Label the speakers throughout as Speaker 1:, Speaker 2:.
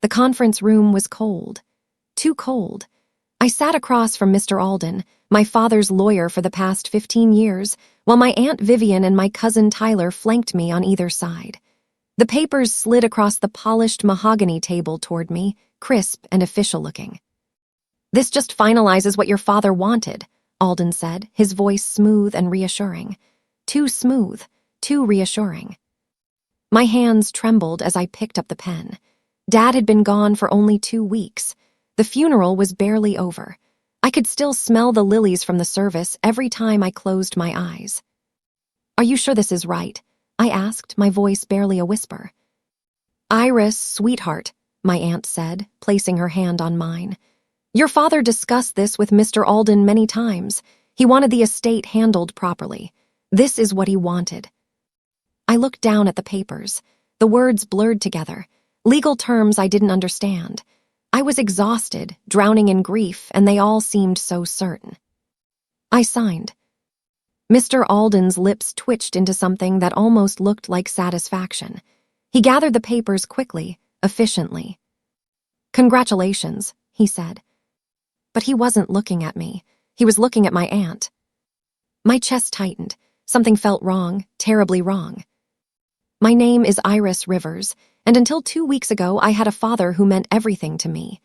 Speaker 1: The conference room was cold. Too cold. I sat across from Mr. Alden, my father's lawyer for the past 15 years, while my Aunt Vivian and my cousin Tyler flanked me on either side. The papers slid across the polished mahogany table toward me, crisp and official-looking. "This just finalizes what your father wanted," Alden said, his voice smooth and reassuring. Too smooth, too reassuring. My hands trembled as I picked up the pen. Dad had been gone for only 2 weeks. The funeral was barely over. I could still smell the lilies from the service every time I closed my eyes. "Are you sure this is right?" I asked, my voice barely a whisper. "Iris, sweetheart," my aunt said, placing her hand on mine. "Your father discussed this with Mr. Alden many times. He wanted the estate handled properly. This is what he wanted." I looked down at the papers. The words blurred together, legal terms I didn't understand. I was exhausted, drowning in grief, and they all seemed so certain. I signed. Mr. Alden's lips twitched into something that almost looked like satisfaction. He gathered the papers quickly, efficiently. "Congratulations," he said. But he wasn't looking at me. He was looking at my aunt. My chest tightened. Something felt wrong, terribly wrong. My name is Iris Rivers, and until 2 weeks ago I had a father who meant everything to me.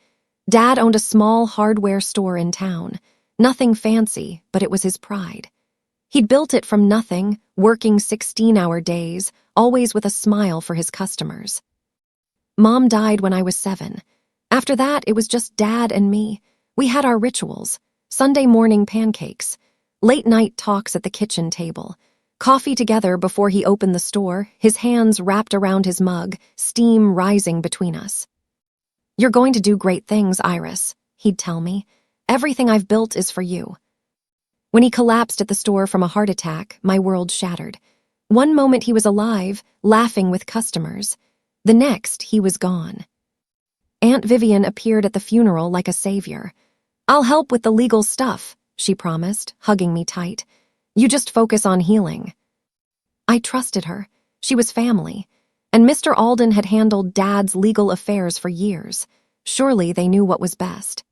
Speaker 1: Dad owned a small hardware store in town. Nothing fancy, but it was his pride. He'd built it from nothing, working 16-hour days, always with a smile for his customers. Mom died when I was 7. After that, it was just Dad and me. We had our rituals: Sunday morning pancakes, late-night talks at the kitchen table, coffee together before he opened the store, his hands wrapped around his mug, steam rising between us. "You're going to do great things, Iris," he'd tell me. "Everything I've built is for you." When he collapsed at the store from a heart attack, my world shattered. One moment he was alive, laughing with customers. The next, he was gone. Aunt Vivian appeared at the funeral like a savior. "I'll help with the legal stuff," she promised, hugging me tight. "You just focus on healing." I trusted her. She was family. And Mr. Alden had handled Dad's legal affairs for years. Surely they knew what was best.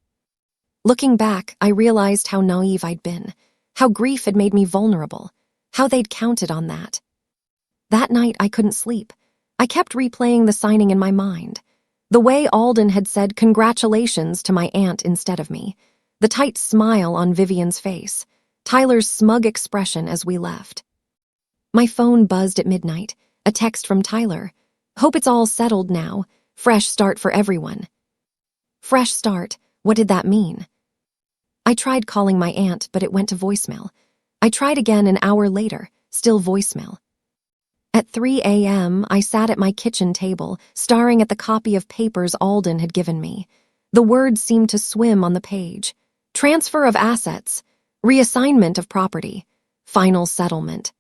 Speaker 1: Looking back, I realized how naive I'd been, how grief had made me vulnerable, how they'd counted on that. That night, I couldn't sleep. I kept replaying the signing in my mind. The way Alden had said congratulations to my aunt instead of me, the tight smile on Vivian's face, Tyler's smug expression as we left. My phone buzzed at midnight, a text from Tyler. "Hope it's all settled now. Fresh start for everyone." Fresh start, what did that mean? I tried calling my aunt, but it went to voicemail. I tried again an hour later, still voicemail. At 3 a.m., I sat at my kitchen table, staring at the copy of papers Alden had given me. The words seemed to swim on the page. Transfer of assets, reassignment of property, final settlement.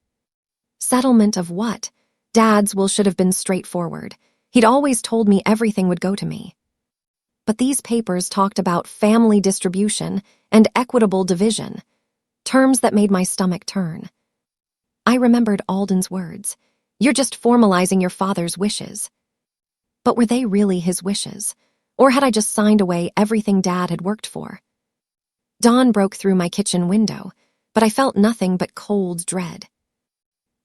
Speaker 1: Settlement of what? Dad's will should have been straightforward. He'd always told me everything would go to me. But these papers talked about family distribution and equitable division, terms that made my stomach turn. I remembered Alden's words. "You're just formalizing your father's wishes." But were they really his wishes? Or had I just signed away everything Dad had worked for? Dawn broke through my kitchen window, but I felt nothing but cold dread.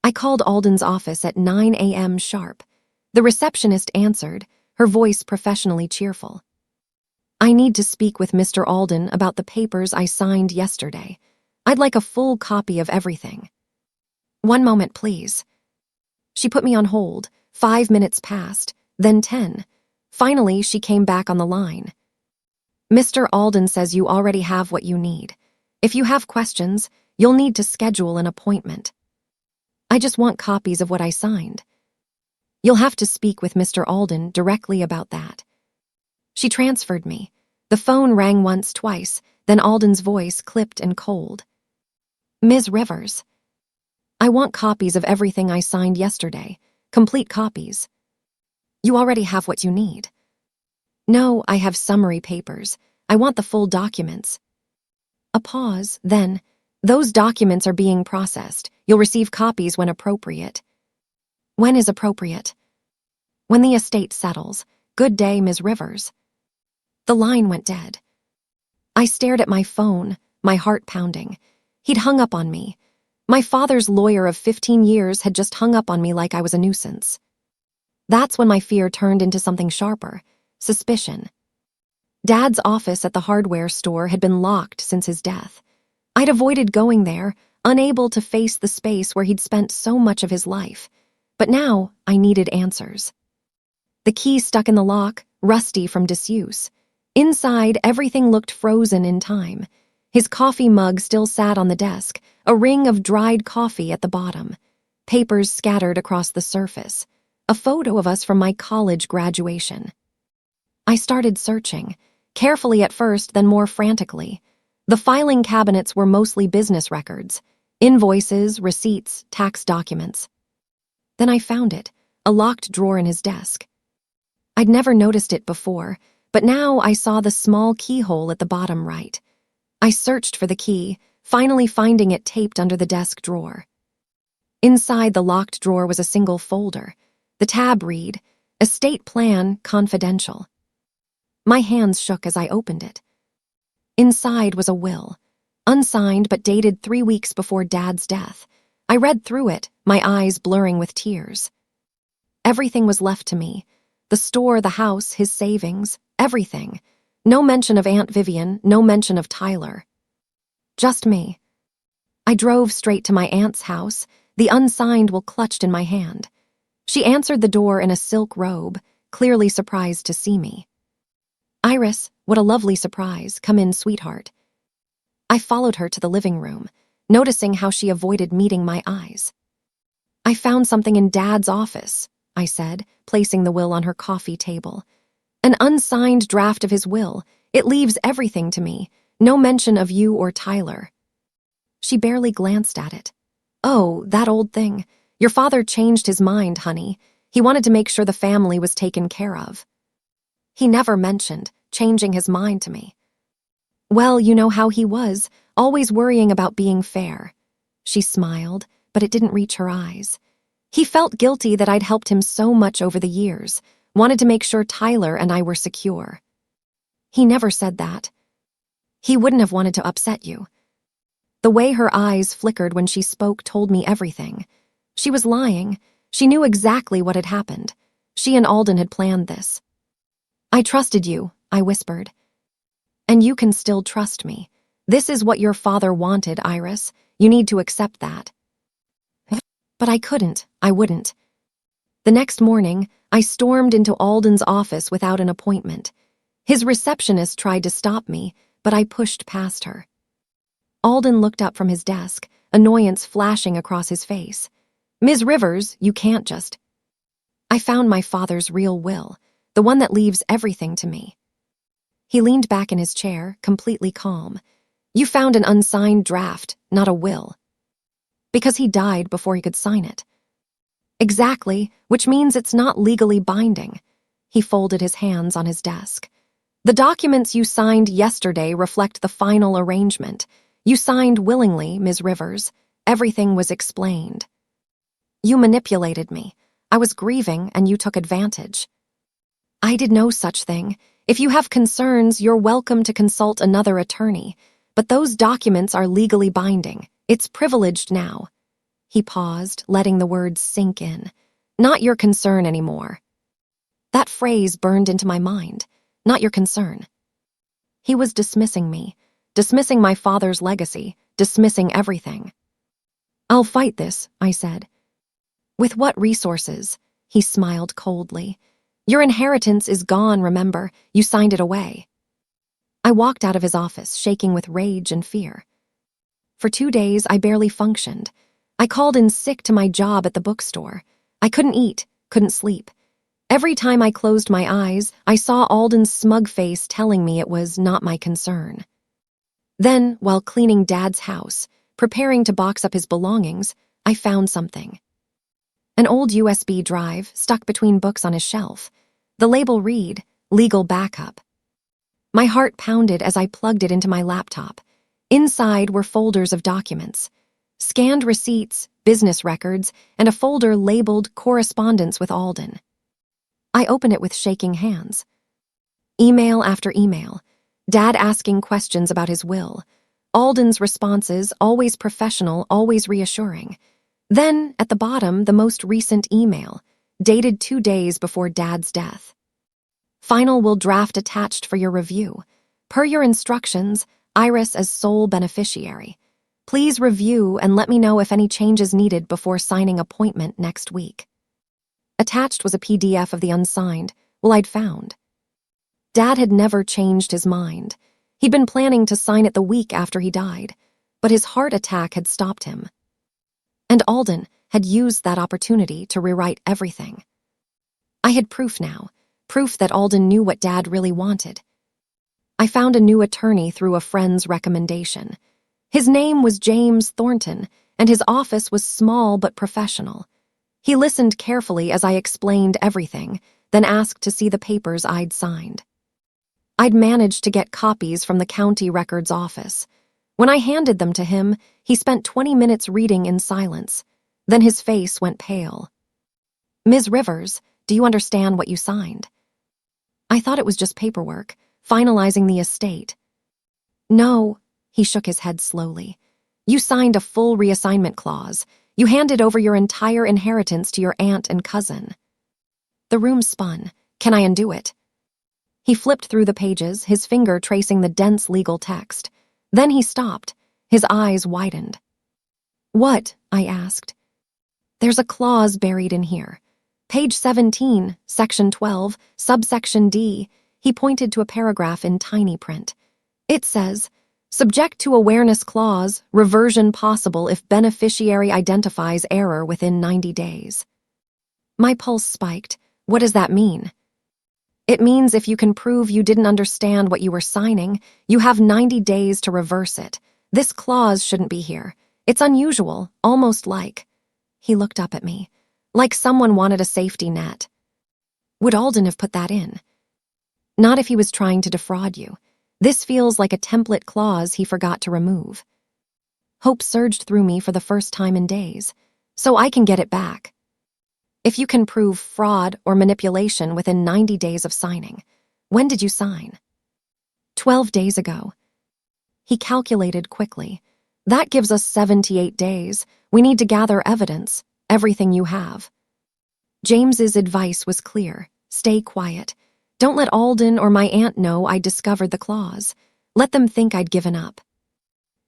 Speaker 1: I called Alden's office at 9 a.m. sharp. The receptionist answered, her voice professionally cheerful. "I need to speak with Mr. Alden about the papers I signed yesterday. I'd like a full copy of everything." "1 moment, please." She put me on hold. 5 minutes passed, then 10. Finally, she came back on the line. "Mr. Alden says you already have what you need. If you have questions, you'll need to schedule an appointment." "I just want copies of what I signed." "You'll have to speak with Mr. Alden directly about that." She transferred me. The phone rang once, twice, then Alden's voice clipped and cold. "Ms. Rivers, I want copies of everything I signed yesterday, complete copies." "You already have what you need." "No, I have summary papers. I want the full documents." A pause, then, "Those documents are being processed. You'll receive copies when appropriate." "When is appropriate?" "When the estate settles. "Good day, Ms. Rivers." The line went dead. I stared at my phone, my heart pounding. He'd hung up on me. My father's lawyer of 15 years had just hung up on me like I was a nuisance. That's when my fear turned into something sharper: suspicion. Dad's office at the hardware store had been locked since his death. I'd avoided going there, unable to face the space where he'd spent so much of his life. But now I needed answers. The key stuck in the lock, rusty from disuse. Inside, everything looked frozen in time. His coffee mug still sat on the desk, a ring of dried coffee at the bottom. Papers scattered across the surface. A photo of us from my college graduation. I started searching, carefully at first, then more frantically. The filing cabinets were mostly business records, invoices, receipts, tax documents. Then I found it, a locked drawer in his desk. I'd never noticed it before, but now I saw the small keyhole at the bottom right. I searched for the key, finally finding it taped under the desk drawer. Inside the locked drawer was a single folder. The tab read, "Estate Plan Confidential." My hands shook as I opened it. Inside was a will, unsigned but dated 3 weeks before Dad's death. I read through it, my eyes blurring with tears. Everything was left to me: the store, the house, his savings, everything. No mention of Aunt Vivian, no mention of Tyler. Just me. I drove straight to my aunt's house, the unsigned will clutched in my hand. She answered the door in a silk robe, clearly surprised to see me. "Iris, what a lovely surprise. Come in, sweetheart." I followed her to the living room, noticing how she avoided meeting my eyes. "I found something in Dad's office," I said, placing the will on her coffee table. "An unsigned draft of his will. It leaves everything to me. No mention of you or Tyler." She barely glanced at it. "Oh, that old thing. Your father changed his mind, honey. He wanted to make sure the family was taken care of." He never mentioned changing his mind to me. "Well, you know how he was, always worrying about being fair." She smiled, but it didn't reach her eyes. "He felt guilty that I'd helped him so much over the years, wanted to make sure Tyler and I were secure." "He never said that." "He wouldn't have wanted to upset you." The way her eyes flickered when she spoke told me everything. She was lying. She knew exactly what had happened. She and Alden had planned this. "I trusted you," I whispered. "And you can still trust me. This is what your father wanted, Iris. You need to accept that." But I couldn't. I wouldn't. The next morning, I stormed into Alden's office without an appointment. His receptionist tried to stop me, but I pushed past her. Alden looked up from his desk, annoyance flashing across his face. "Ms. Rivers, you can't just—" "I found my father's real will, the one that leaves everything to me." He leaned back in his chair, completely calm. "You found an unsigned draft, not a will." "Because he died before he could sign it." "Exactly, which means it's not legally binding." He folded his hands on his desk. "The documents you signed yesterday reflect the final arrangement. You signed willingly, Ms. Rivers. Everything was explained. You manipulated me. I was grieving and you took advantage." "I did no such thing. If you have concerns, you're welcome to consult another attorney. But those documents are legally binding. It's privileged now." He paused, letting the words sink in. "Not your concern anymore." That phrase burned into my mind. Not your concern. He was dismissing me, dismissing my father's legacy, dismissing everything. "I'll fight this," I said. "With what resources?" He smiled coldly. "Your inheritance is gone, remember. You signed it away." I walked out of his office, shaking with rage and fear. For 2 days, I barely functioned. I called in sick to my job at the bookstore. I couldn't eat, couldn't sleep. Every time I closed my eyes, I saw Alden's smug face telling me it was not my concern. Then, while cleaning Dad's house, preparing to box up his belongings, I found something. An old USB drive stuck between books on his shelf. The label read, "Legal Backup." My heart pounded as I plugged it into my laptop. Inside were folders of documents, scanned receipts, business records, and a folder labeled Correspondence with Alden. I open it with shaking hands. Email after email. Dad asking questions about his will. Alden's responses, always professional, always reassuring. Then, at the bottom, the most recent email, dated 2 days before Dad's death. Final will draft attached for your review. Per your instructions, Iris as sole beneficiary. Please review and let me know if any changes needed before signing appointment next week. Attached was a PDF of the unsigned, I'd found. Dad had never changed his mind. He'd been planning to sign it the week after he died, but his heart attack had stopped him. And Alden had used that opportunity to rewrite everything. I had proof now, proof that Alden knew what Dad really wanted. I found a new attorney through a friend's recommendation. His name was James Thornton, and his office was small but professional. He listened carefully as I explained everything, then asked to see the papers I'd signed. I'd managed to get copies from the county records office. When I handed them to him, he spent 20 minutes reading in silence. Then his face went pale. "Ms. Rivers, do you understand what you signed?" I thought it was just paperwork, finalizing the estate. "No," he shook his head slowly. "You signed a full reassignment clause. You handed over your entire inheritance to your aunt and cousin." The room spun. "Can I undo it?" He flipped through the pages, his finger tracing the dense legal text. Then he stopped. His eyes widened. "What?" I asked. "There's a clause buried in here. Page 17, section 12, subsection D." He pointed to a paragraph in tiny print. It says, "Subject to awareness clause, reversion possible if beneficiary identifies error within 90 days. My pulse spiked. What does that mean? It means if you can prove you didn't understand what you were signing, you have 90 days to reverse it. This clause shouldn't be here. It's unusual, almost like..." He looked up at me, like someone wanted a safety net. "Would Alden have put that in?" "Not if he was trying to defraud you. This feels like a template clause he forgot to remove." Hope surged through me for the first time in days. "So I can get it back." "If you can prove fraud or manipulation within 90 days of signing." "When did you sign?" 12 days ago. He calculated quickly. "That gives us 78 days. We need to gather evidence, everything you have." James's advice was clear. Stay quiet. Don't let Alden or my aunt know I discovered the clause. Let them think I'd given up.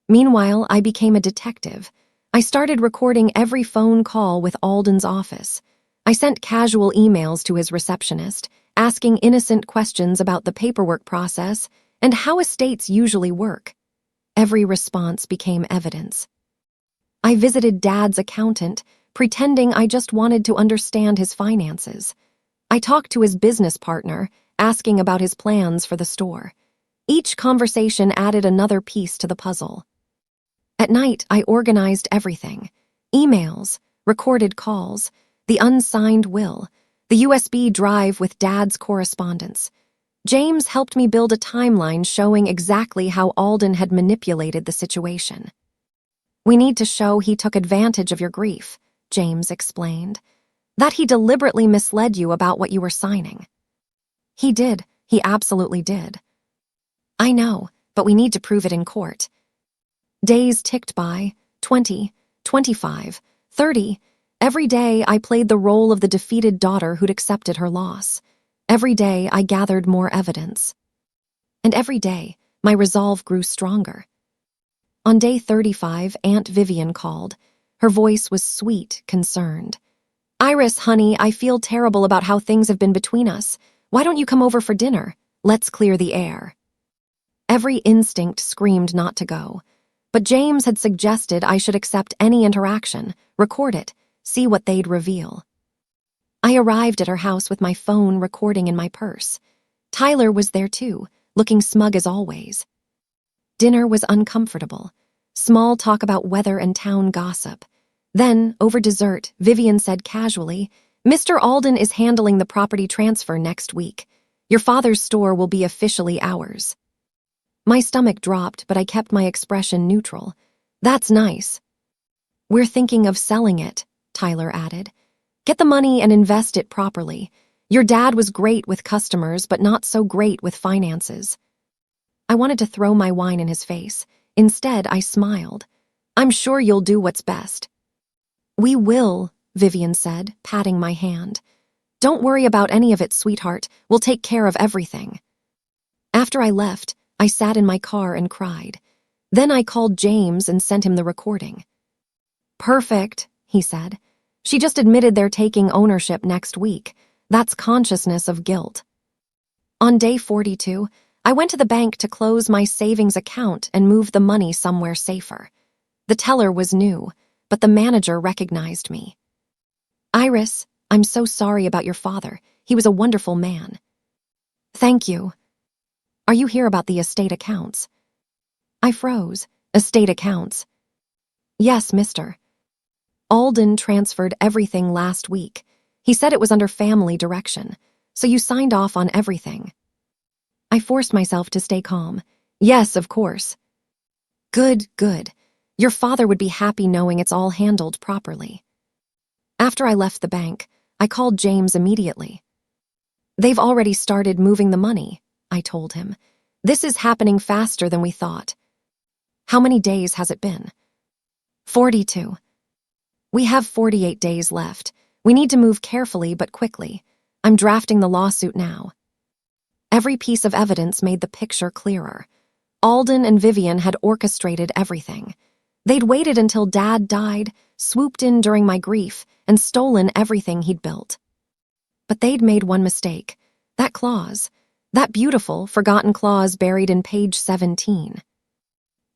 Speaker 1: Meanwhile, I became a detective. I started recording every phone call with Alden's office. I sent casual emails to his receptionist, asking innocent questions about the paperwork process and how estates usually work. Every response became evidence. I visited Dad's accountant, pretending I just wanted to understand his finances. I talked to his business partner, asking about his plans for the store. Each conversation added another piece to the puzzle. At night, I organized everything: emails, recorded calls, the unsigned will, the USB drive with Dad's correspondence. James helped me build a timeline showing exactly how Alden had manipulated the situation. "We need to show he took advantage of your grief," James explained. "That he deliberately misled you about what you were signing." "He did. He absolutely did." "I know, but we need to prove it in court." Days ticked by, 20, 25, 30. Every day I played the role of the defeated daughter who'd accepted her loss. Every day I gathered more evidence. And every day, my resolve grew stronger. On day 35, Aunt Vivian called. Her voice was sweet, concerned. "Iris, honey, I feel terrible about how things have been between us. Why don't you come over for dinner? Let's clear the air." Every instinct screamed not to go. But James had suggested I should accept any interaction, record it, see what they'd reveal. I arrived at her house with my phone recording in my purse. Tyler was there too, looking smug as always. Dinner was uncomfortable. Small talk about weather and town gossip. Then, over dessert, Vivian said casually, "Mr. Alden is handling the property transfer next week. Your father's store will be officially ours." My stomach dropped, but I kept my expression neutral. "That's nice." "We're thinking of selling it," Tyler added. "Get the money and invest it properly. Your dad was great with customers, but not so great with finances. I wanted to throw my wine in his face. Instead, I smiled. I'm sure you'll do what's best. We will, Vivian said, patting my hand. Don't worry about any of it, sweetheart. We'll take care of everything. After I left, I sat in my car and cried. Then I called James and sent him the recording. Perfect, he said. She just admitted they're taking ownership next week. That's consciousness of guilt. On day 42, I went to the bank to close my savings account and move the money somewhere safer. The teller was new, but the manager recognized me. Iris, I'm so sorry about your father. He was a wonderful man. Thank you. Are you here about the estate accounts? I froze. Estate accounts? Yes, mister. Alden transferred everything last week. He said it was under family direction, so you signed off on everything. I forced myself to stay calm. Yes, of course. Good, good. Your father would be happy knowing it's all handled properly. After I left the bank, I called James immediately. They've already started moving the money, I told him. This is happening faster than we thought. How many days has it been? 42. We have 48 days left. We need to move carefully but quickly. I'm drafting the lawsuit now. Every piece of evidence made the picture clearer. Alden and Vivian had orchestrated everything. They'd waited until Dad died, swooped in during my grief, and stolen everything he'd built. But they'd made one mistake. That clause. That beautiful, forgotten clause buried in page 17.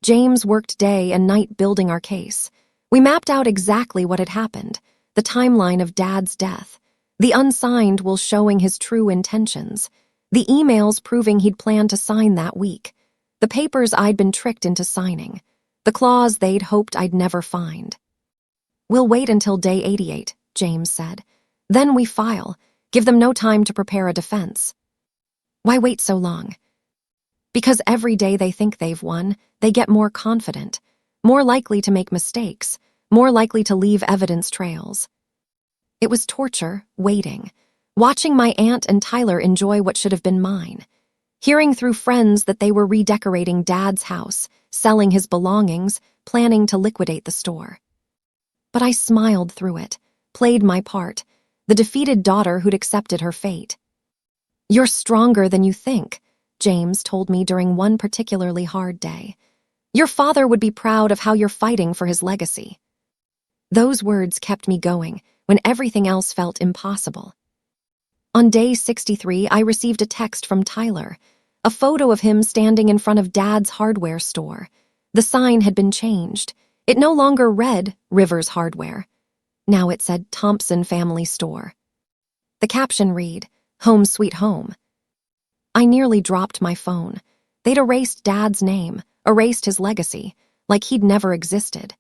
Speaker 1: James worked day and night building our case. We mapped out exactly what had happened, the timeline of Dad's death, the unsigned will showing his true intentions, the emails proving he'd planned to sign that week, the papers I'd been tricked into signing, the clause they'd hoped I'd never find. We'll wait until day 88, James said. Then we file, give them no time to prepare a defense. Why wait so long? Because every day they think they've won, they get more confident, more likely to make mistakes, more likely to leave evidence trails. It was torture, waiting, watching my aunt and Tyler enjoy what should have been mine, hearing through friends that they were redecorating Dad's house, selling his belongings, planning to liquidate the store. But I smiled through it, played my part, the defeated daughter who'd accepted her fate. You're stronger than you think, James told me during one particularly hard day. Your father would be proud of how you're fighting for his legacy. Those words kept me going when everything else felt impossible. On day 63, I received a text from Tyler, a photo of him standing in front of Dad's hardware store. The sign had been changed. It no longer read Rivers Hardware. Now it said Thompson Family Store. The caption read, Home Sweet Home. I nearly dropped my phone. They'd erased Dad's name, erased his legacy, like he'd never existed.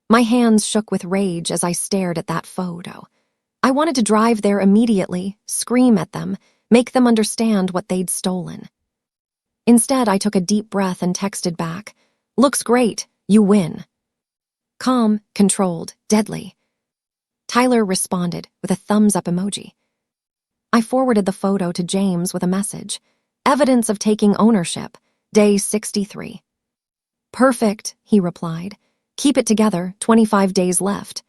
Speaker 1: My hands shook with rage as I stared at that photo. I wanted to drive there immediately, scream at them, make them understand what they'd stolen. Instead, I took a deep breath and texted back, Looks great, you win. Calm, controlled, deadly. Tyler responded with a thumbs-up emoji. I forwarded the photo to James with a message. Evidence of taking ownership, day 63. Perfect, he replied. Keep it together, 25 days left.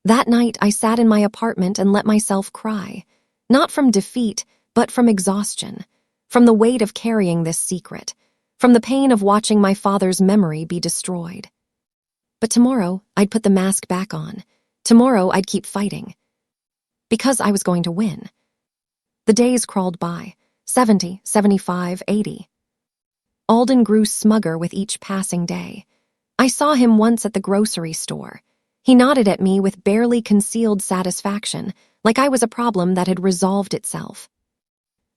Speaker 1: That night, I sat in my apartment and let myself cry, not from defeat, but from exhaustion, from the weight of carrying this secret, from the pain of watching my father's memory be destroyed. But tomorrow, I'd put the mask back on. Tomorrow, I'd keep fighting. Because I was going to win. The days crawled by, 70, 75, 80. Alden grew smugger with each passing day. I saw him once at the grocery store. He nodded at me with barely concealed satisfaction, like I was a problem that had resolved itself.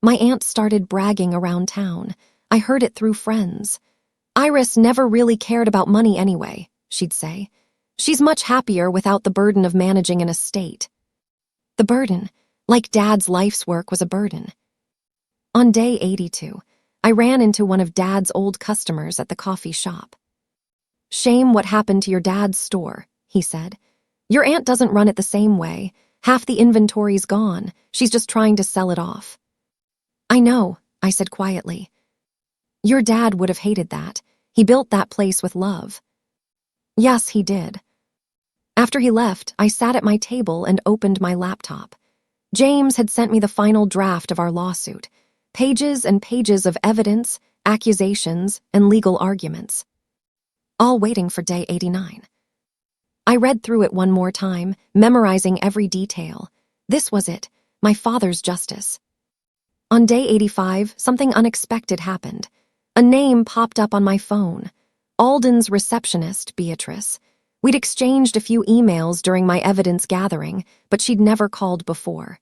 Speaker 1: My aunt started bragging around town. I heard it through friends. Iris never really cared about money anyway, she'd say. She's much happier without the burden of managing an estate. The burden, like Dad's life's work, was a burden. On day 82, I ran into one of Dad's old customers at the coffee shop. Shame what happened to your dad's store, he said. Your aunt doesn't run it the same way. Half the inventory's gone. She's just trying to sell it off. I know, I said quietly. Your dad would have hated that. He built that place with love. Yes, he did. After he left, I sat at my table and opened my laptop. James had sent me the final draft of our lawsuit. Pages and pages of evidence, accusations, and legal arguments. All waiting for day 89. I read through it one more time, memorizing every detail. This was it, my father's justice. On day 85, something unexpected happened. A name popped up on my phone. Alden's receptionist, Beatrice. We'd exchanged a few emails during my evidence gathering, but she'd never called before.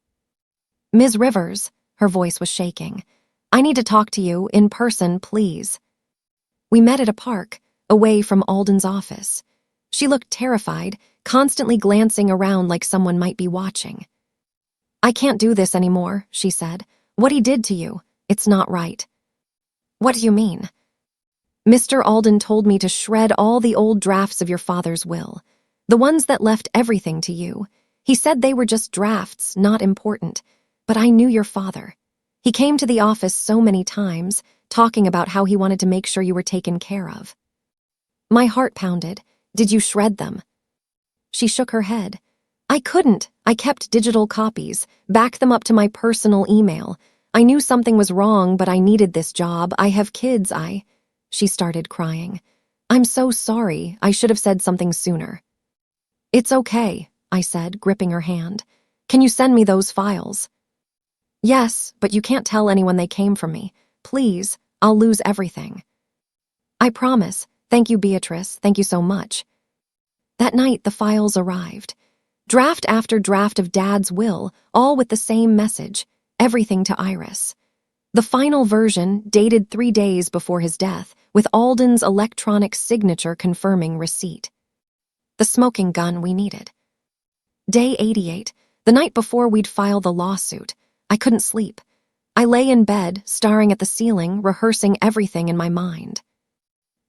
Speaker 1: Ms. Rivers, her voice was shaking. I need to talk to you in person, please. We met at a park, away from Alden's office. She looked terrified, constantly glancing around like someone might be watching. I can't do this anymore, she said. What he did to you, it's not right. What do you mean? Mr. Alden told me to shred all the old drafts of your father's will, the ones that left everything to you. He said they were just drafts, not important, but I knew your father. He came to the office so many times, talking about how he wanted to make sure you were taken care of. My heart pounded. Did you shred them? She shook her head. I couldn't. I kept digital copies, backed them up to my personal email. I knew something was wrong, but I needed this job. I have kids, She started crying. I'm so sorry. I should have said something sooner. It's okay, I said, gripping her hand. Can you send me those files? Yes, but you can't tell anyone they came from me. Please, I'll lose everything. I promise. Thank you, Beatrice. Thank you so much. That night, the files arrived. Draft after draft of Dad's will, all with the same message, everything to Iris. The final version, dated 3 days before his death, with Alden's electronic signature confirming receipt. The smoking gun we needed. Day 88, the night before we'd file the lawsuit. I couldn't sleep. I lay in bed, staring at the ceiling, rehearsing everything in my mind.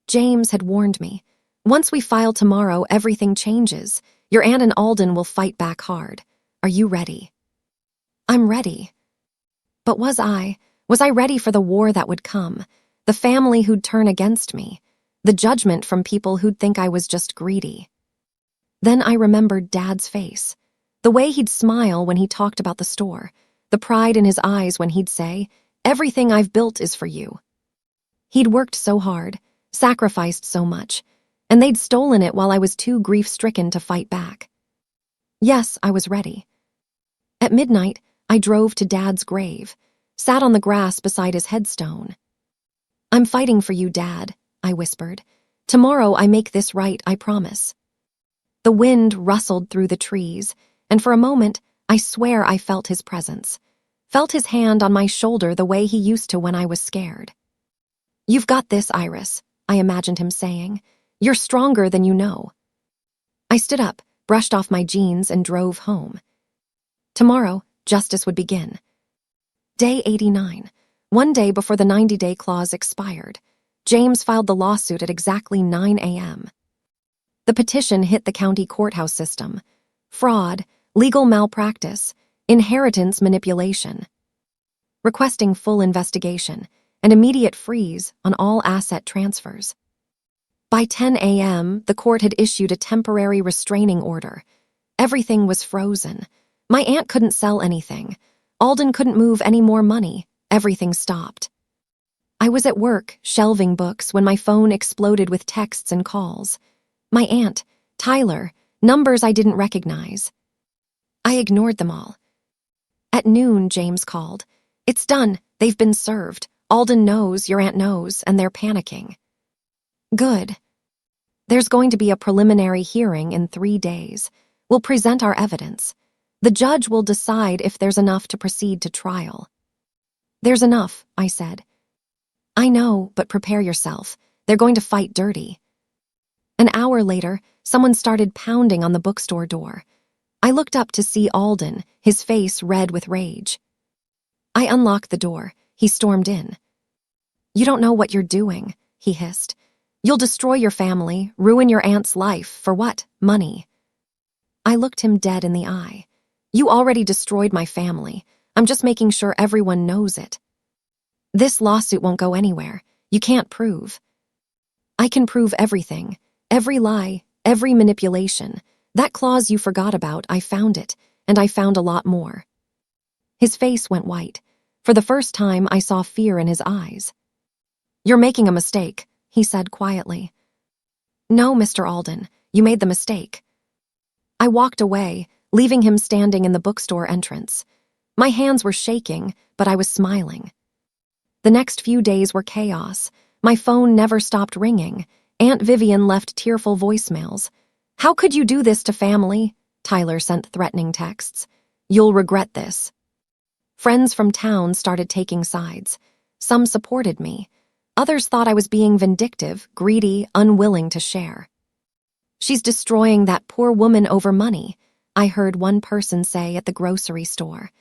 Speaker 1: James had warned me. Once we file tomorrow, everything changes. Your aunt and Alden will fight back hard. Are you ready? I'm ready. But was I? Was I ready for the war that would come? The family who'd turn against me? The judgment from people who'd think I was just greedy? Then I remembered Dad's face. The way he'd smile when he talked about the store. The pride in his eyes when he'd say, "Everything I've built is for you." He'd worked so hard, sacrificed so much, and they'd stolen it while I was too grief-stricken to fight back. Yes, I was ready. At midnight, I drove to Dad's grave, sat on the grass beside his headstone. I'm fighting for you, Dad, I whispered. Tomorrow I make this right, I promise. The wind rustled through the trees, and for a moment, I swear I felt his presence. Felt his hand on my shoulder the way he used to when I was scared. You've got this, Iris, I imagined him saying. You're stronger than you know. I stood up, brushed off my jeans, and drove home. Tomorrow, justice would begin. Day 89, one day before the 90-day clause expired. James filed the lawsuit at exactly 9 a.m. The petition hit the county courthouse system. Fraud, legal malpractice, inheritance manipulation. Requesting full investigation and immediate freeze on all asset transfers. By 10 a.m., the court had issued a temporary restraining order. Everything was frozen. My aunt couldn't sell anything. Alden couldn't move any more money. Everything stopped. I was at work, shelving books, when my phone exploded with texts and calls. My aunt, Tyler, numbers I didn't recognize. I ignored them all. At noon, James called. It's done. They've been served. Alden knows, your aunt knows, and they're panicking. Good. There's going to be a preliminary hearing in 3 days. We'll present our evidence. The judge will decide if there's enough to proceed to trial. There's enough, I said. I know, but prepare yourself. They're going to fight dirty. An hour later, someone started pounding on the bookstore door. I looked up to see Alden, his face red with rage. I unlocked the door. He stormed in. You don't know what you're doing, he hissed. You'll destroy your family, ruin your aunt's life. For what? Money. I looked him dead in the eye. You already destroyed my family. I'm just making sure everyone knows it. This lawsuit won't go anywhere. You can't prove. I can prove everything. Every lie, every manipulation. That clause you forgot about, I found it, and I found a lot more. His face went white. For the first time, I saw fear in his eyes. You're making a mistake, he said quietly. No, Mr. Alden, you made the mistake. I walked away, leaving him standing in the bookstore entrance. My hands were shaking, but I was smiling. The next few days were chaos. My phone never stopped ringing. Aunt Vivian left tearful voicemails. How could you do this to family? Tyler sent threatening texts. You'll regret this. Friends from town started taking sides. Some supported me. Others thought I was being vindictive, greedy, unwilling to share. She's destroying that poor woman over money, I heard one person say at the grocery store.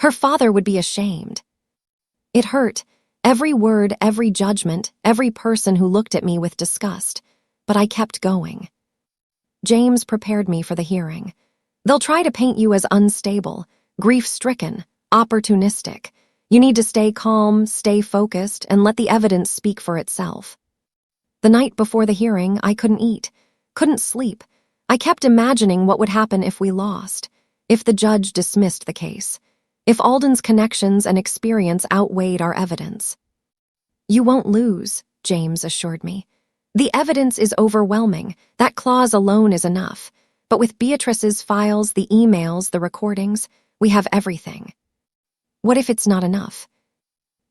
Speaker 1: Her father would be ashamed. It hurt. Every word, every judgment, every person who looked at me with disgust. But I kept going. James prepared me for the hearing. They'll try to paint you as unstable, grief-stricken, opportunistic. You need to stay calm, stay focused, and let the evidence speak for itself. The night before the hearing, I couldn't eat, couldn't sleep. I kept imagining what would happen if we lost, if the judge dismissed the case, if Alden's connections and experience outweighed our evidence. You won't lose, James assured me. The evidence is overwhelming. That clause alone is enough. But with Beatrice's files, the emails, the recordings, we have everything. What if it's not enough?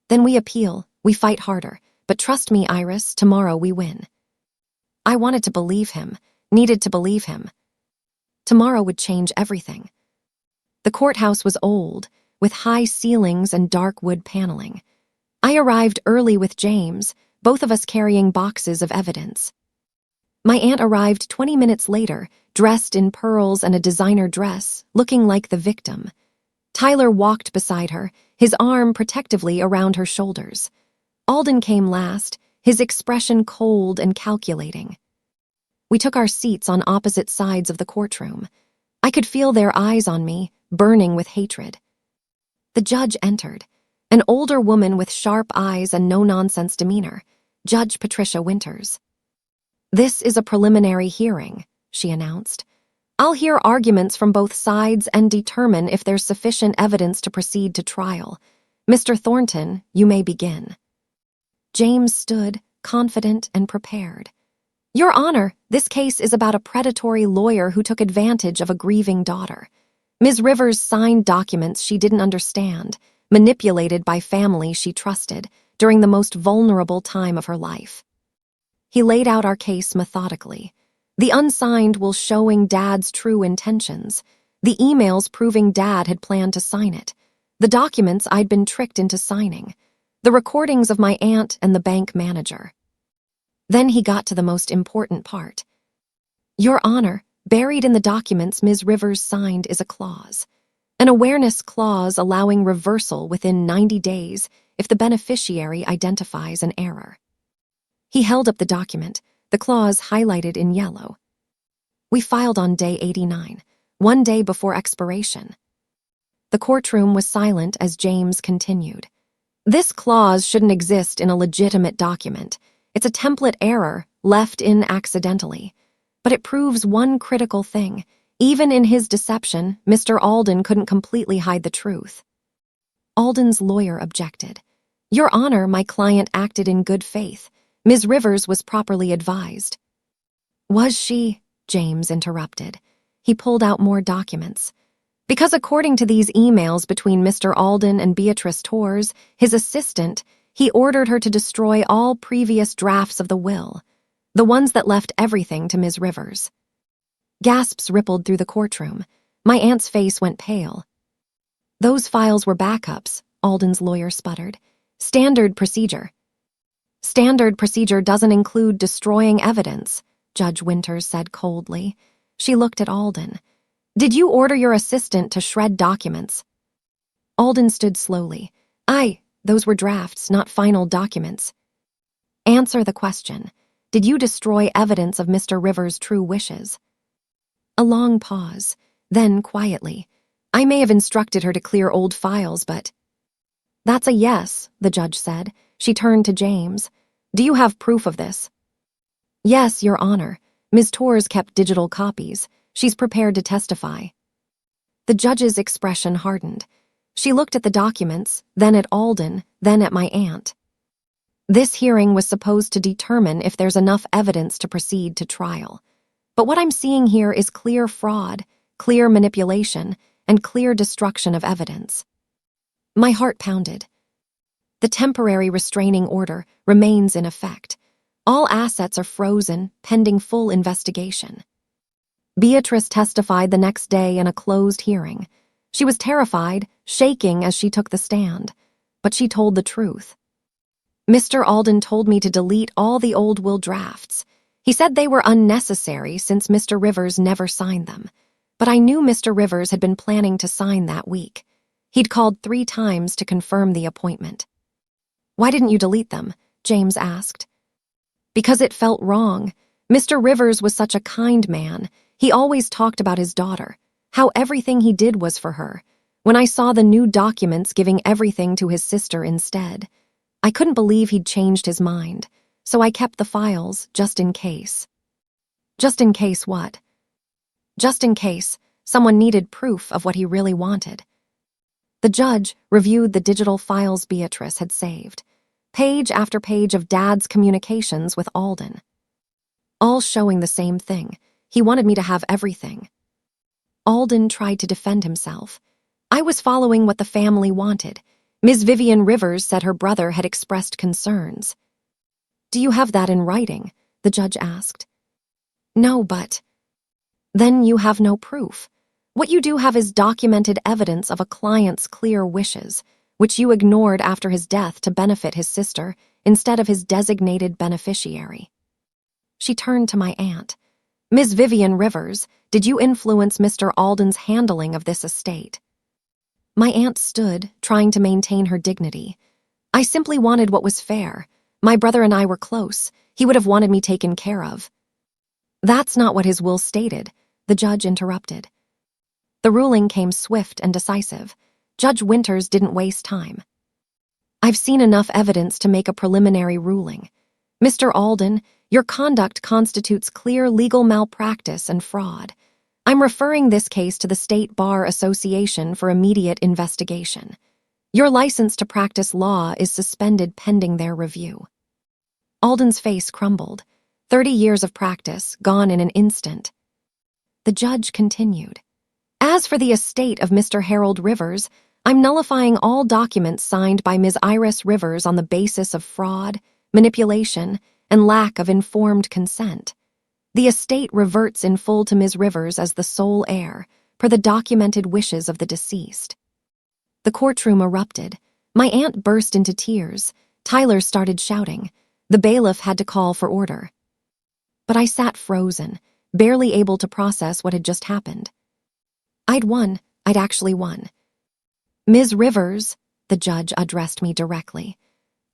Speaker 1: Then we appeal, we fight harder. But trust me, Iris, tomorrow we win. I wanted to believe him, needed to believe him. Tomorrow would change everything. The courthouse was old, with high ceilings and dark wood paneling. I arrived early with James, both of us carrying boxes of evidence. My aunt arrived 20 minutes later, dressed in pearls and a designer dress, looking like the victim. Tyler walked beside her, his arm protectively around her shoulders. Alden came last, his expression cold and calculating. We took our seats on opposite sides of the courtroom. I could feel their eyes on me, burning with hatred. The judge entered, an older woman with sharp eyes and no-nonsense demeanor, Judge Patricia Winters. This is a preliminary hearing, she announced. I'll hear arguments from both sides and determine if there's sufficient evidence to proceed to trial. Mr. Thornton, you may begin. James stood, confident and prepared. Your Honor, this case is about a predatory lawyer who took advantage of a grieving daughter. Ms. Rivers signed documents she didn't understand, manipulated by family she trusted during the most vulnerable time of her life. He laid out our case methodically. The unsigned will showing Dad's true intentions, the emails proving Dad had planned to sign it, the documents I'd been tricked into signing, the recordings of my aunt and the bank manager. Then he got to the most important part. Your Honor, buried in the documents Ms. Rivers signed is a clause, an awareness clause allowing reversal within 90 days if the beneficiary identifies an error. He held up the document, the clause highlighted in yellow. We filed on day 89, one day before expiration. The courtroom was silent as James continued. This clause shouldn't exist in a legitimate document. It's a template error, left in accidentally. But it proves one critical thing. Even in his deception, Mr. Alden couldn't completely hide the truth. Alden's lawyer objected. Your Honor, my client acted in good faith. Ms. Rivers was properly advised. Was she? James interrupted. He pulled out more documents. Because according to these emails between Mr. Alden and Beatrice Torres, his assistant, he ordered her to destroy all previous drafts of the will, the ones that left everything to Ms. Rivers. Gasps rippled through the courtroom. My aunt's face went pale. Those files were backups, Alden's lawyer sputtered. Standard procedure. Standard procedure doesn't include destroying evidence, Judge Winters said coldly. She looked at Alden. Did you order your assistant to shred documents? Alden stood slowly. Those were drafts, not final documents. Answer the question. Did you destroy evidence of Mr. Rivers' true wishes? A long pause. Then, quietly, I may have instructed her to clear old files, but— That's a yes, the judge said. She turned to James. Do you have proof of this? Yes, Your Honor. Ms. Torres kept digital copies. She's prepared to testify. The judge's expression hardened. She looked at the documents, then at Alden, then at my aunt. This hearing was supposed to determine if there's enough evidence to proceed to trial. But what I'm seeing here is clear fraud, clear manipulation, and clear destruction of evidence. My heart pounded. The temporary restraining order remains in effect. All assets are frozen, pending full investigation. Beatrice testified the next day in a closed hearing. She was terrified, shaking as she took the stand, but she told the truth. Mr. Alden told me to delete all the old will drafts. He said they were unnecessary since Mr. Rivers never signed them. But I knew Mr. Rivers had been planning to sign that week. He'd called 3 times to confirm the appointment. Why didn't you delete them? James asked. Because it felt wrong. Mr. Rivers was such a kind man. He always talked about his daughter, how everything he did was for her. When I saw the new documents giving everything to his sister instead, I couldn't believe he'd changed his mind, so I kept the files just in case. Just in case what? Just in case someone needed proof of what he really wanted. The judge reviewed the digital files Beatrice had saved, page after page of Dad's communications with Alden. All showing the same thing. He wanted me to have everything. Alden tried to defend himself. I was following what the family wanted. Ms. Vivian Rivers said her brother had expressed concerns. Do you have that in writing? The judge asked. No, but— Then you have no proof. What you do have is documented evidence of a client's clear wishes, which you ignored after his death to benefit his sister instead of his designated beneficiary. She turned to my aunt. Ms. Vivian Rivers, did you influence Mr. Alden's handling of this estate? My aunt stood, trying to maintain her dignity. I simply wanted what was fair. My brother and I were close. He would have wanted me taken care of. That's not what his will stated, the judge interrupted. The ruling came swift and decisive. Judge Winters didn't waste time. I've seen enough evidence to make a preliminary ruling. Mr. Alden, your conduct constitutes clear legal malpractice and fraud. I'm referring this case to the State Bar Association for immediate investigation. Your license to practice law is suspended pending their review. Alden's face crumbled. 30 years of practice, gone in an instant. The judge continued. As for the estate of Mr. Harold Rivers, I'm nullifying all documents signed by Ms. Iris Rivers on the basis of fraud, manipulation, and lack of informed consent. The estate reverts in full to Ms. Rivers as the sole heir, per the documented wishes of the deceased. The courtroom erupted. My aunt burst into tears. Tyler started shouting. The bailiff had to call for order. But I sat frozen, barely able to process what had just happened. I'd won. I'd actually won. Ms. Rivers, the judge addressed me directly.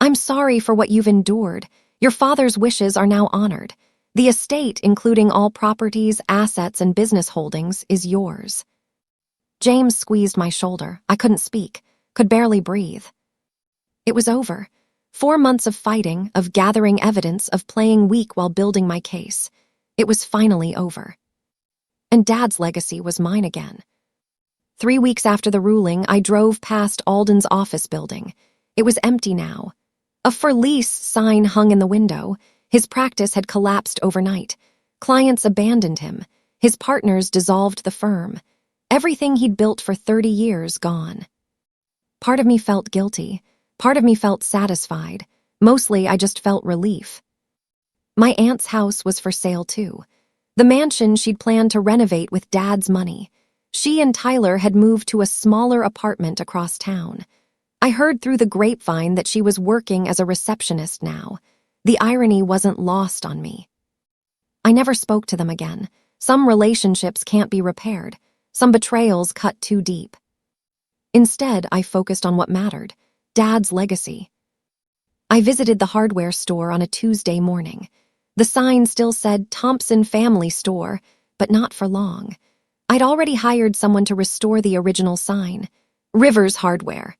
Speaker 1: I'm sorry for what you've endured. Your father's wishes are now honored. The estate, including all properties, assets, and business holdings, is yours. James squeezed my shoulder. I couldn't speak, could barely breathe. It was over. 4 months of fighting, of gathering evidence, of playing weak while building my case. It was finally over. And Dad's legacy was mine again. 3 weeks after the ruling, I drove past Alden's office building. It was empty now. A for lease sign hung in the window. His practice had collapsed overnight. Clients abandoned him. His partners dissolved the firm. Everything he'd built for 30 years gone. Part of me felt guilty. Part of me felt satisfied. Mostly, I just felt relief. My aunt's house was for sale, too. The mansion she'd planned to renovate with Dad's money. She and Tyler had moved to a smaller apartment across town. I heard through the grapevine that she was working as a receptionist now. The irony wasn't lost on me. I never spoke to them again. Some relationships can't be repaired. Some betrayals cut too deep. Instead, I focused on what mattered. Dad's legacy. I visited the hardware store on a Tuesday morning. The sign still said Thompson Family Store, but not for long. I'd already hired someone to restore the original sign, Rivers Hardware.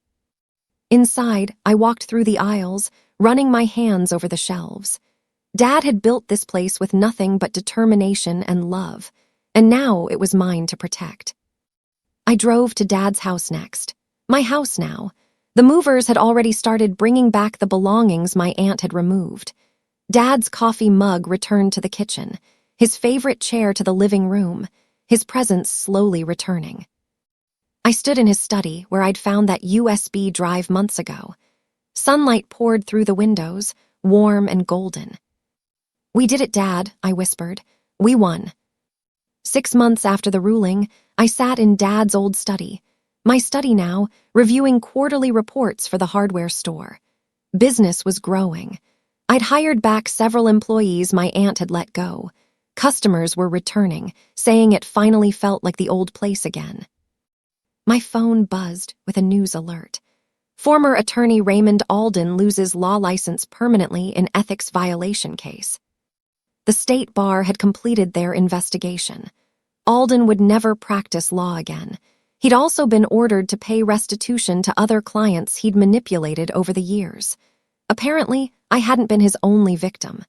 Speaker 1: Inside, I walked through the aisles, running my hands over the shelves. Dad had built this place with nothing but determination and love, and now it was mine to protect. I drove to Dad's house next. My house now. The movers had already started bringing back the belongings my aunt had removed. Dad's coffee mug returned to the kitchen, his favorite chair to the living room, his presence slowly returning. I stood in his study where I'd found that USB drive months ago. Sunlight poured through the windows, warm and golden. "We did it, Dad," I whispered. "We won." 6 months after the ruling, I sat in Dad's old study. My study now, reviewing quarterly reports for the hardware store. Business was growing. I'd hired back several employees my aunt had let go. Customers were returning, saying it finally felt like the old place again. My phone buzzed with a news alert. Former attorney Raymond Alden loses law license permanently in ethics violation case. The state bar had completed their investigation. Alden would never practice law again. He'd also been ordered to pay restitution to other clients he'd manipulated over the years. Apparently, I hadn't been his only victim.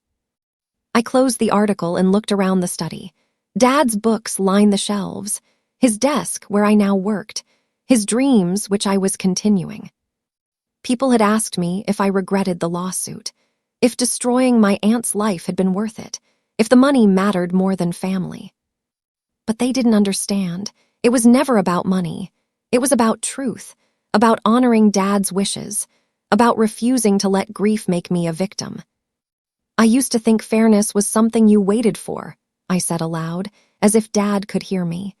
Speaker 1: I closed the article and looked around the study. Dad's books lined the shelves, his desk where I now worked, his dreams which I was continuing. People had asked me if I regretted the lawsuit, if destroying my aunt's life had been worth it, if the money mattered more than family. But they didn't understand. It was never about money. It was about truth, about honoring Dad's wishes, about refusing to let grief make me a victim. "I used to think fairness was something you waited for," I said aloud, as if Dad could hear me.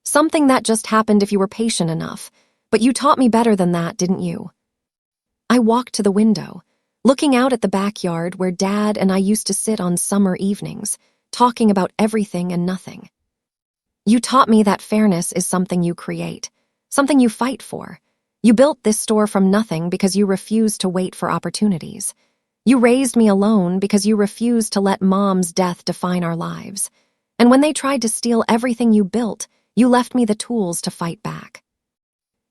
Speaker 1: "Something that just happened if you were patient enough, but you taught me better than that, didn't you?" I walked to the window, looking out at the backyard where Dad and I used to sit on summer evenings, talking about everything and nothing. "You taught me that fairness is something you create, something you fight for. You built this store from nothing because you refused to wait for opportunities. You raised me alone because you refused to let Mom's death define our lives. And when they tried to steal everything you built, you left me the tools to fight back."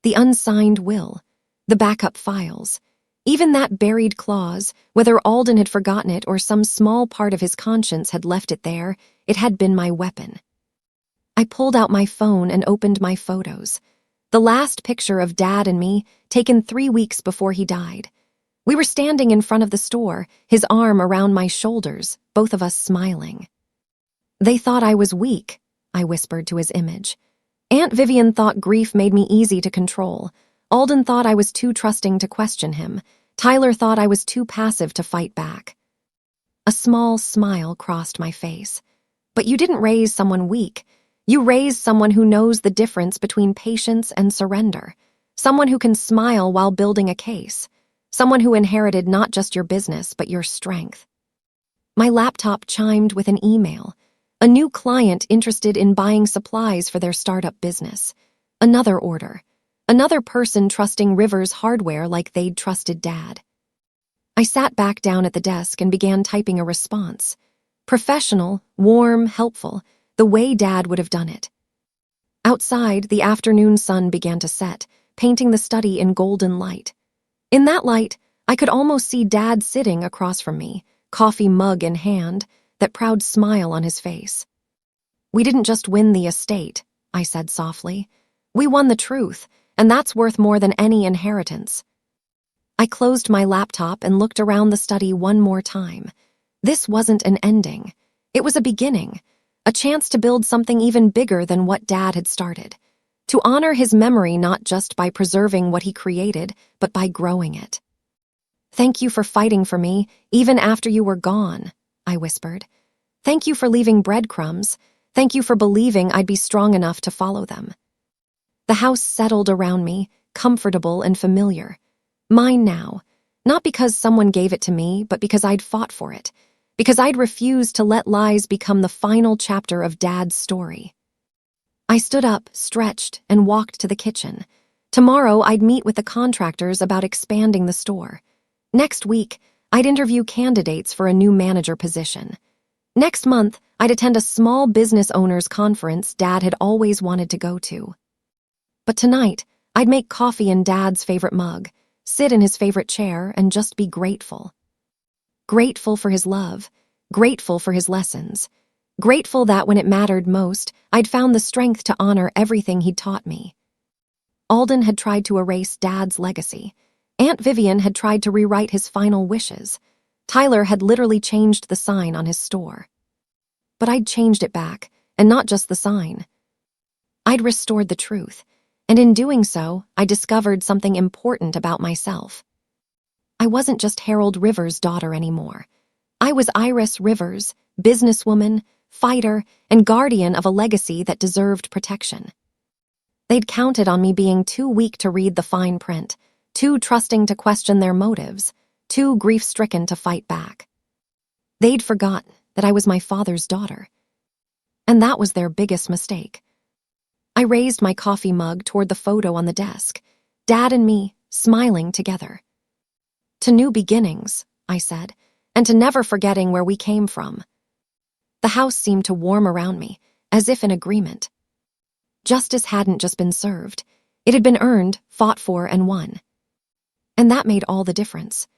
Speaker 1: The unsigned will, the backup files, even that buried clause, whether Alden had forgotten it or some small part of his conscience had left it there, it had been my weapon. I pulled out my phone and opened my photos. The last picture of Dad and me, taken 3 weeks before he died. We were standing in front of the store, his arm around my shoulders, both of us smiling. "They thought I was weak," I whispered to his image. Aunt Vivian thought grief made me easy to control. Alden thought I was too trusting to question him. Tyler thought I was too passive to fight back. A small smile crossed my face. "But you didn't raise someone weak. You raised someone who knows the difference between patience and surrender. Someone who can smile while building a case. Someone who inherited not just your business, but your strength." My laptop chimed with an email. A new client interested in buying supplies for their startup business. Another order. Another person trusting Rivers Hardware like they'd trusted Dad. I sat back down at the desk and began typing a response. Professional, warm, helpful, the way Dad would have done it. Outside, the afternoon sun began to set, painting the study in golden light. In that light, I could almost see Dad sitting across from me, coffee mug in hand, that proud smile on his face. "We didn't just win the estate," I said softly. "We won the truth, and that's worth more than any inheritance." I closed my laptop and looked around the study one more time. This wasn't an ending. It was a beginning, a chance to build something even bigger than what Dad had started. To honor his memory not just by preserving what he created, but by growing it. "Thank you for fighting for me, even after you were gone," I whispered. "Thank you for leaving breadcrumbs. Thank you for believing I'd be strong enough to follow them." The house settled around me, comfortable and familiar. Mine now, not because someone gave it to me, but because I'd fought for it, because I'd refused to let lies become the final chapter of Dad's story. I stood up, stretched, and walked to the kitchen. Tomorrow, I'd meet with the contractors about expanding the store. Next week, I'd interview candidates for a new manager position. Next month, I'd attend a small business owners conference Dad had always wanted to go to. But tonight, I'd make coffee in Dad's favorite mug, sit in his favorite chair, and just be grateful. Grateful for his love, grateful for his lessons, grateful that when it mattered most, I'd found the strength to honor everything he'd taught me. Alden had tried to erase Dad's legacy. Aunt Vivian had tried to rewrite his final wishes. Tyler had literally changed the sign on his store. But I'd changed it back, and not just the sign. I'd restored the truth, and in doing so, I discovered something important about myself. I wasn't just Harold Rivers' daughter anymore. I was Iris Rivers, businesswoman, fighter, and guardian of a legacy that deserved protection. They'd counted on me being too weak to read the fine print, too trusting to question their motives, too grief-stricken to fight back. They'd forgotten that I was my father's daughter. And that was their biggest mistake. I raised my coffee mug toward the photo on the desk, Dad and me smiling together. To new beginnings, I said, and to never forgetting where we came from. The house seemed to warm around me, as if in agreement. Justice hadn't just been served. It had been earned, fought for, and won. And that made all the difference.